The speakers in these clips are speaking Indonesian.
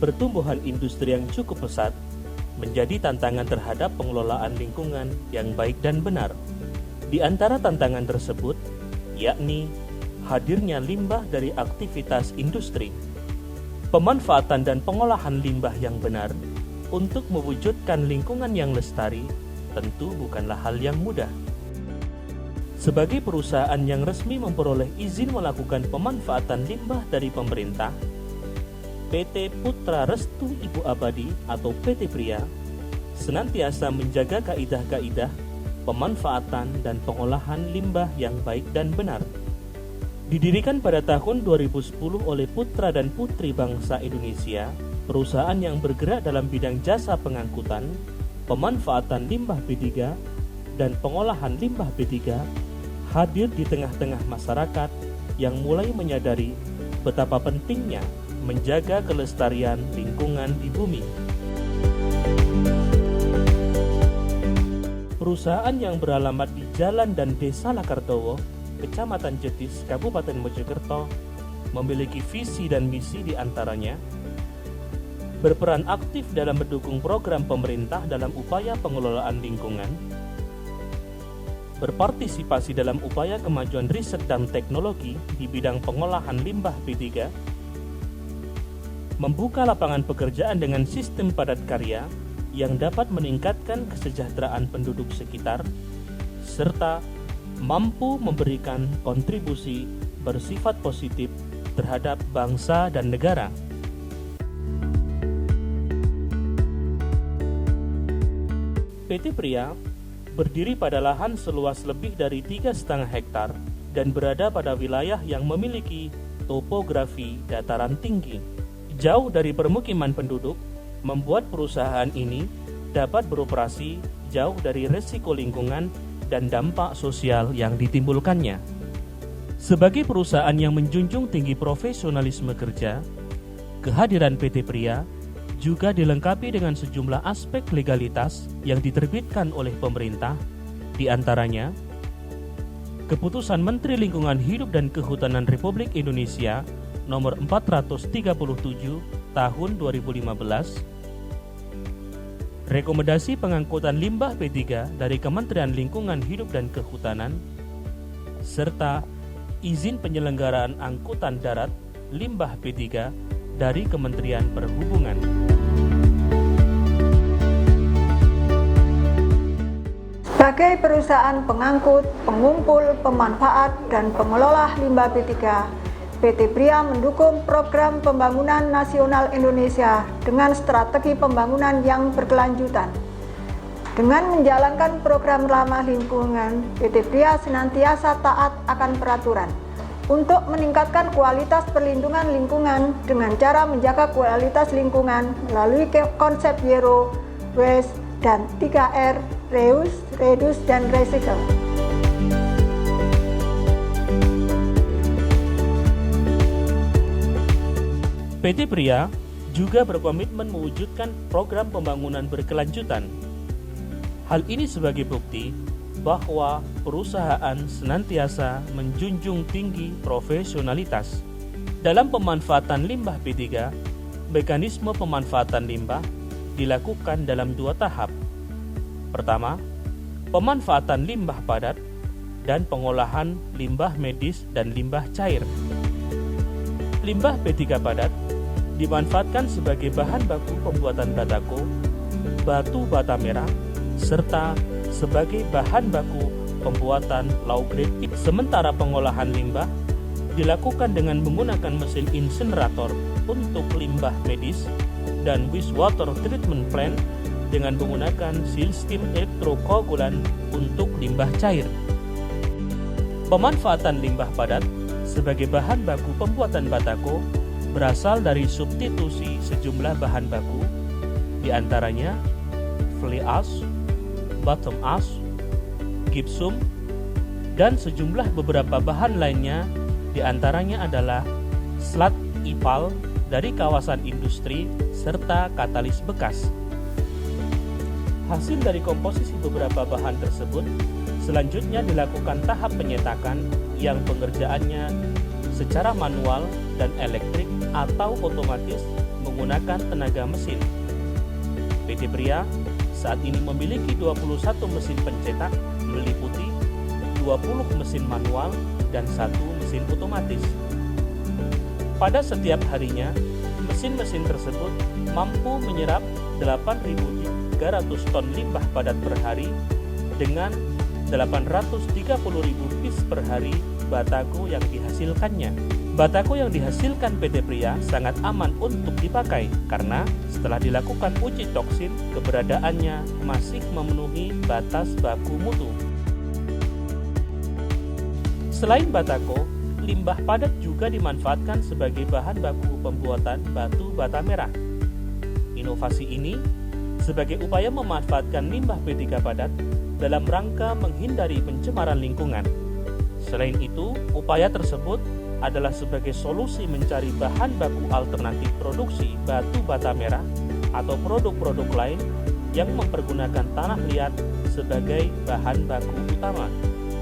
pertumbuhan industri yang cukup pesat menjadi tantangan terhadap pengelolaan lingkungan yang baik dan benar. Di antara tantangan tersebut, yakni hadirnya limbah dari aktivitas industri. Pemanfaatan dan pengolahan limbah yang benar untuk mewujudkan lingkungan yang lestari tentu bukanlah hal yang mudah. Sebagai perusahaan yang resmi memperoleh izin melakukan pemanfaatan limbah dari pemerintah, PT Putra Restu Ibu Abadi atau PT Pria senantiasa menjaga kaidah-kaidah pemanfaatan dan pengolahan limbah yang baik dan benar. Didirikan pada tahun 2010 oleh putra dan putri bangsa Indonesia, perusahaan yang bergerak dalam bidang jasa pengangkutan, pemanfaatan limbah B3, dan pengolahan limbah B3 hadir di tengah-tengah masyarakat yang mulai menyadari betapa pentingnya menjaga kelestarian lingkungan di bumi. Perusahaan yang beralamat di Jalan dan Desa Lakartowo, Kecamatan Jetis, Kabupaten Mojokerto, memiliki visi dan misi di antaranya berperan aktif dalam mendukung program pemerintah dalam upaya pengelolaan lingkungan, berpartisipasi dalam upaya kemajuan riset dan teknologi di bidang pengolahan limbah B3, membuka lapangan pekerjaan dengan sistem padat karya yang dapat meningkatkan kesejahteraan penduduk sekitar, serta mampu memberikan kontribusi bersifat positif terhadap bangsa dan negara. PT Pria berdiri pada lahan seluas lebih dari 3,5 hektar dan berada pada wilayah yang memiliki topografi dataran tinggi. Jauh dari permukiman penduduk, membuat perusahaan ini dapat beroperasi jauh dari risiko lingkungan dan dampak sosial yang ditimbulkannya. Sebagai perusahaan yang menjunjung tinggi profesionalisme kerja, kehadiran PT Pria juga dilengkapi dengan sejumlah aspek legalitas yang diterbitkan oleh pemerintah, di antaranya Keputusan Menteri Lingkungan Hidup dan Kehutanan Republik Indonesia Nomor 437 Tahun 2015, Rekomendasi Pengangkutan Limbah B3 dari Kementerian Lingkungan Hidup dan Kehutanan, serta Izin Penyelenggaraan Angkutan Darat Limbah B3 dari Kementerian Perhubungan. Sebagai perusahaan pengangkut, pengumpul, pemanfaat, dan pengelola limbah B3, PT Pria mendukung program pembangunan nasional Indonesia dengan strategi pembangunan yang berkelanjutan. Dengan menjalankan program ramah lingkungan, PT Pria senantiasa taat akan peraturan untuk meningkatkan kualitas perlindungan lingkungan dengan cara menjaga kualitas lingkungan melalui konsep Zero Waste dan 3R, Reuse, Reduce, dan Recycle. PT Pria juga berkomitmen mewujudkan program pembangunan berkelanjutan. Hal ini sebagai bukti bahwa perusahaan senantiasa menjunjung tinggi profesionalitas. Dalam pemanfaatan limbah B3, mekanisme pemanfaatan limbah dilakukan dalam 2 tahap. Pertama, pemanfaatan limbah padat dan pengolahan limbah medis dan limbah cair. Limbah B3 padat dimanfaatkan sebagai bahan baku pembuatan batako, batu bata merah, serta sebagai bahan baku pembuatan low grade pit. Sementara pengolahan limbah dilakukan dengan menggunakan mesin insinerator untuk limbah medis dan wastewater treatment plant dengan menggunakan sistem elektrokoagulan untuk limbah cair. Pemanfaatan limbah padat sebagai bahan baku pembuatan batako berasal dari substitusi sejumlah bahan baku, di antaranya fly ash, bottom ash, gypsum, dan sejumlah beberapa bahan lainnya, di antaranya adalah slag ipal dari kawasan industri serta katalis bekas. Hasil dari komposisi beberapa bahan tersebut selanjutnya dilakukan tahap penyetakan yang pengerjaannya secara manual dan elektrik atau otomatis menggunakan tenaga mesin. PT Pria saat ini memiliki 21 mesin pencetak meliputi 20 mesin manual dan 1 mesin otomatis. Pada setiap harinya, mesin-mesin tersebut mampu menyerap 8.300 ton limbah padat per hari dengan 830.000 piece per hari batako yang dihasilkannya. Batako yang dihasilkan PT Pria sangat aman untuk dipakai karena setelah dilakukan uji toksin, keberadaannya masih memenuhi batas baku mutu. Selain batako, limbah padat juga dimanfaatkan sebagai bahan baku pembuatan batu bata merah. Inovasi ini sebagai upaya memanfaatkan limbah P3 padat dalam rangka menghindari pencemaran lingkungan. Selain itu, upaya tersebut adalah sebagai solusi mencari bahan baku alternatif produksi batu bata merah atau produk-produk lain yang mempergunakan tanah liat sebagai bahan baku utama.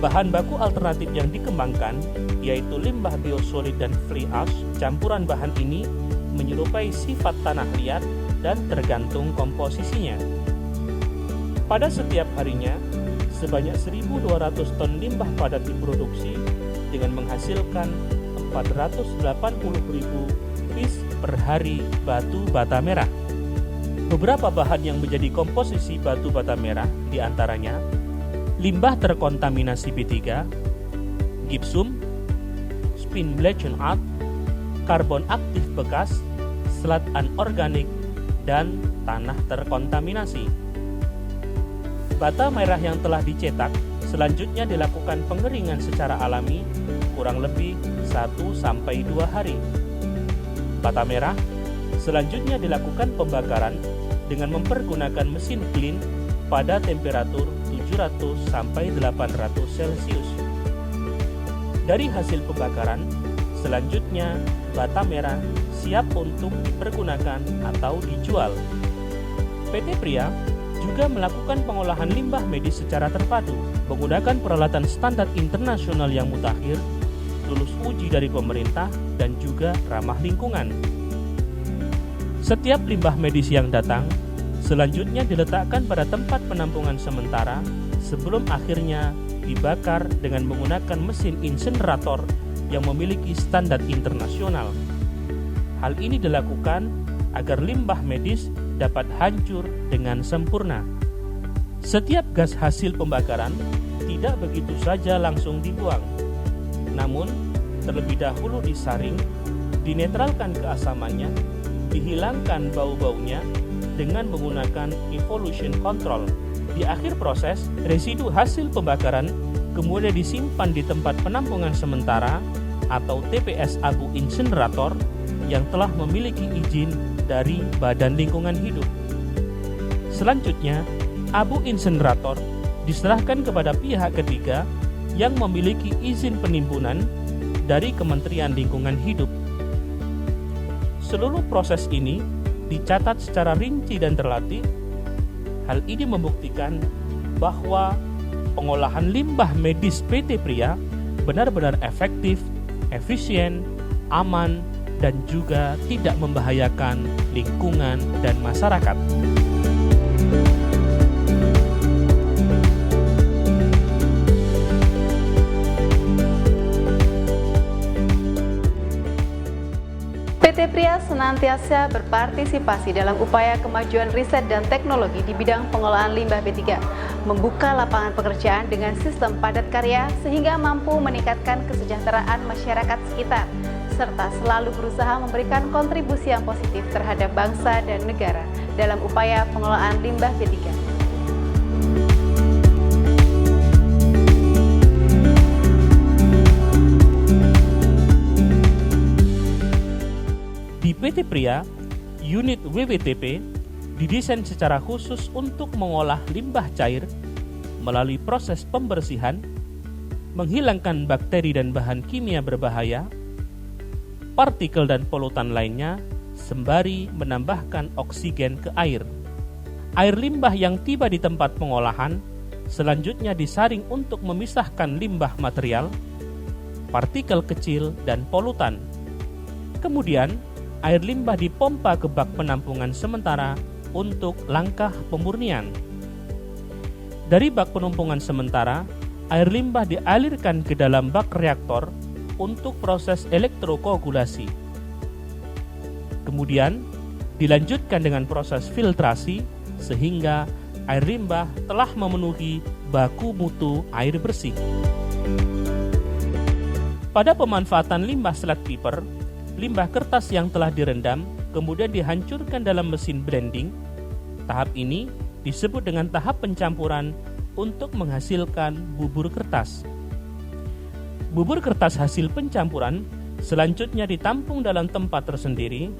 Bahan baku alternatif yang dikembangkan yaitu limbah biosolid dan fly ash. Campuran bahan ini menyerupai sifat tanah liat dan tergantung komposisinya. Pada setiap harinya, sebanyak 1.200 ton limbah padat diproduksi dengan menghasilkan 480.000 piece per hari batu bata merah. Beberapa bahan yang menjadi komposisi batu bata merah diantaranya limbah terkontaminasi B3, gipsum, spin bleaching art, karbon aktif bekas, selat anorganik, dan tanah terkontaminasi. Bata merah yang telah dicetak selanjutnya dilakukan pengeringan secara alami kurang lebih 1-2 hari. Bata merah selanjutnya dilakukan pembakaran dengan mempergunakan mesin clean pada temperatur 700-800 Celcius. Dari hasil pembakaran, selanjutnya bata merah siap untuk dipergunakan atau dijual. PT Pria juga melakukan pengolahan limbah medis secara terpadu menggunakan peralatan standar internasional yang mutakhir, lulus uji dari pemerintah, dan juga ramah lingkungan. Setiap limbah medis yang datang selanjutnya diletakkan pada tempat penampungan sementara sebelum akhirnya dibakar dengan menggunakan mesin insinerator yang memiliki standar internasional. Hal ini dilakukan agar limbah medis dapat hancur dengan sempurna. Setiap gas hasil pembakaran tidak begitu saja langsung dibuang, namun terlebih dahulu disaring, dinetralkan keasamannya, dihilangkan bau-baunya dengan menggunakan evolution control. Di akhir proses, residu hasil pembakaran kemudian disimpan di tempat penampungan sementara atau TPS abu insinerator yang telah memiliki izin dari Badan Lingkungan Hidup. Selanjutnya, abu insinerator diserahkan kepada pihak ketiga yang memiliki izin penimbunan dari Kementerian Lingkungan Hidup. Seluruh proses ini dicatat secara rinci dan terlatih. Hal ini membuktikan bahwa pengolahan limbah medis PT Pria benar-benar efektif, efisien, aman, dan juga tidak membahayakan lingkungan dan masyarakat. PT Pria senantiasa berpartisipasi dalam upaya kemajuan riset dan teknologi di bidang pengolahan limbah B3, membuka lapangan pekerjaan dengan sistem padat karya sehingga mampu meningkatkan kesejahteraan masyarakat sekitar, serta selalu berusaha memberikan kontribusi yang positif terhadap bangsa dan negara dalam upaya pengolahan limbah B3. Di PT Pria, unit WWTP didesain secara khusus untuk mengolah limbah cair melalui proses pembersihan, menghilangkan bakteri dan bahan kimia berbahaya, partikel dan polutan lainnya, sembari menambahkan oksigen ke air. Air limbah yang tiba di tempat pengolahan selanjutnya disaring untuk memisahkan limbah material, partikel kecil, dan polutan. Kemudian, air limbah dipompa ke bak penampungan sementara untuk langkah pemurnian. Dari bak penampungan sementara, air limbah dialirkan ke dalam bak reaktor untuk proses elektrokoagulasi. Kemudian, dilanjutkan dengan proses filtrasi sehingga air limbah telah memenuhi baku mutu air bersih. Pada pemanfaatan limbah sludge paper, limbah kertas yang telah direndam kemudian dihancurkan dalam mesin blending. Tahap ini disebut dengan tahap pencampuran untuk menghasilkan bubur kertas. Bubur kertas hasil pencampuran selanjutnya ditampung dalam tempat tersendiri.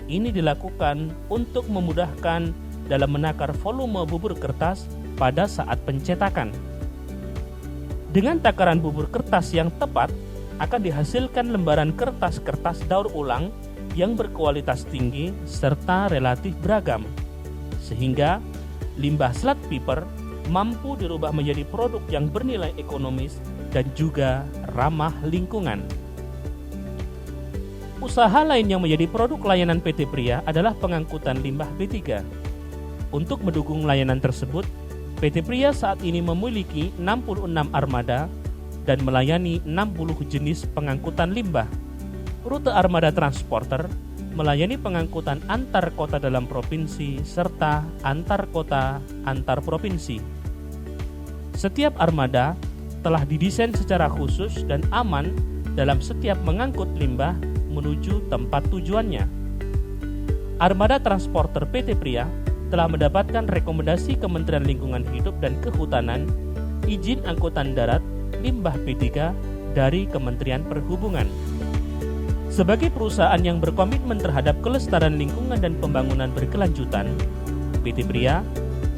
Ini dilakukan untuk memudahkan dalam menakar volume bubur kertas pada saat pencetakan. Dengan takaran bubur kertas yang tepat, akan dihasilkan lembaran kertas-kertas daur ulang yang berkualitas tinggi serta relatif beragam, sehingga limbah sludge paper mampu dirubah menjadi produk yang bernilai ekonomis dan juga ramah lingkungan. Usaha lain yang menjadi produk layanan PT Pria adalah pengangkutan limbah B3. Untuk mendukung layanan tersebut, PT Pria saat ini memiliki 66 armada dan melayani 60 jenis pengangkutan limbah. Rute armada transporter melayani pengangkutan antar kota dalam provinsi serta antar kota antar provinsi. Setiap armada telah didesain secara khusus dan aman dalam setiap mengangkut limbah menuju tempat tujuannya. Armada transporter PT Pria telah mendapatkan rekomendasi Kementerian Lingkungan Hidup dan Kehutanan izin angkutan darat limbah B3 dari Kementerian Perhubungan. Sebagai perusahaan yang berkomitmen terhadap kelestarian lingkungan dan pembangunan berkelanjutan, PT Pria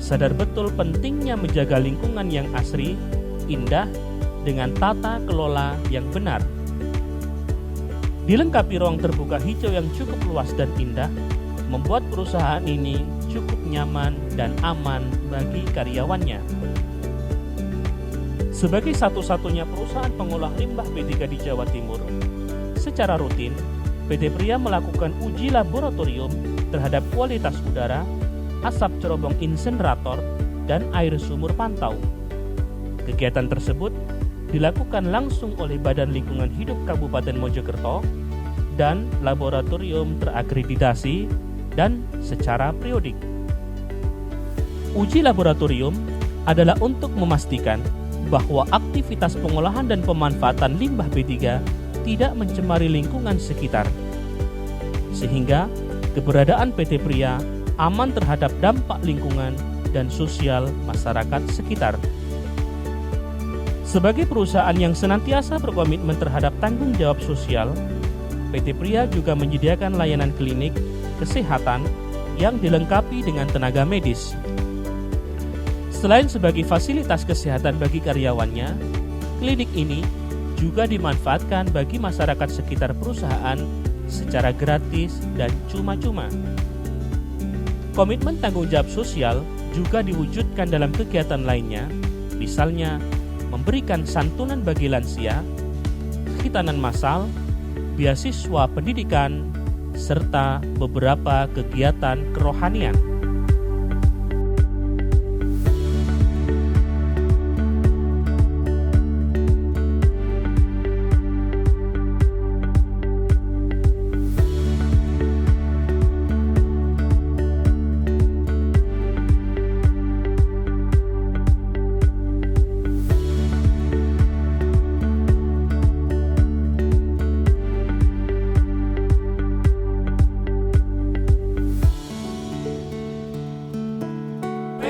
sadar betul pentingnya menjaga lingkungan yang asri, indah, dengan tata kelola yang benar. Dilengkapi ruang terbuka hijau yang cukup luas dan indah, membuat perusahaan ini cukup nyaman dan aman bagi karyawannya. Sebagai satu-satunya perusahaan pengolah limbah B3 di Jawa Timur, secara rutin PT Pria melakukan uji laboratorium terhadap kualitas udara, asap cerobong insenerator, dan air sumur pantau. Kegiatan tersebut dilakukan langsung oleh Badan Lingkungan Hidup Kabupaten Mojokerto dan laboratorium terakreditasi dan secara periodik. Uji laboratorium adalah untuk memastikan bahwa aktivitas pengolahan dan pemanfaatan limbah B3 tidak mencemari lingkungan sekitar, sehingga keberadaan PT Pria aman terhadap dampak lingkungan dan sosial masyarakat sekitar. Sebagai perusahaan yang senantiasa berkomitmen terhadap tanggung jawab sosial, PT Pria juga menyediakan layanan klinik kesehatan yang dilengkapi dengan tenaga medis. Selain sebagai fasilitas kesehatan bagi karyawannya, klinik ini juga dimanfaatkan bagi masyarakat sekitar perusahaan secara gratis dan cuma-cuma. Komitmen tanggung jawab sosial juga diwujudkan dalam kegiatan lainnya, misalnya memberikan santunan bagi lansia, khitanan massal, beasiswa pendidikan, serta beberapa kegiatan kerohanian.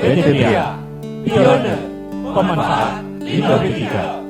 PT Pria, pionir pemanfaat limbah B3.